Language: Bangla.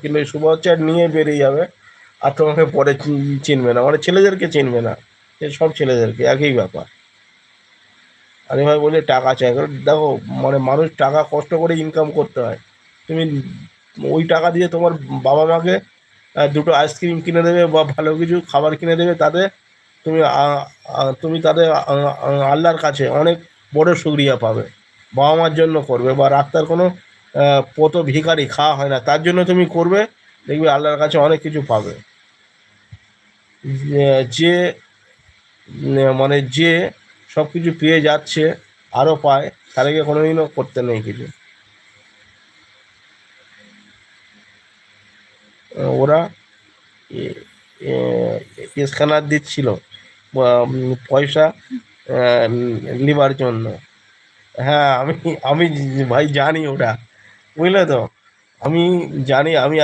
কিন্তু এই সুপার চ্যাট নিয়ে বেরিয়ে যাবে, আর তোমাকে পরে চিনবে না, মানে ছেলেদেরকে চিনবে না, সব ছেলেদেরকে একই ব্যাপার। আমি ভাই বলি টাকা চাই, কারণ দেখো মানে মানুষ টাকা কষ্ট করে ইনকাম করতে হয়। তুমি ওই টাকা দিয়ে তোমার বাবা মাকে দুটো আইসক্রিম কিনে দেবে বা ভালো কিছু খাবার কিনে দেবে, তাতে তুমি তুমি তাদের আল্লাহর কাছে অনেক বড় শুকরিয়া পাবে। বাবা মার জন্য করবে, বা রাস্তার কোনো পথ ভিখারি খাওয়া হয় না তার জন্য তুমি করবে, দেখবে আল্লাহর কাছে অনেক কিছু পাবে। যে মানে যে সব কিছু পেয়ে যাচ্ছে, আরও পায়, তাদেরকে কোনোদিনও করতে নেই কিছু। ওরা স্ক্যানার দিচ্ছিল পয়সা লিবার জন্য। হ্যাঁ, আমি আমি ভাই জানি ওটা, বুঝলে তো। আমি জানি, আমি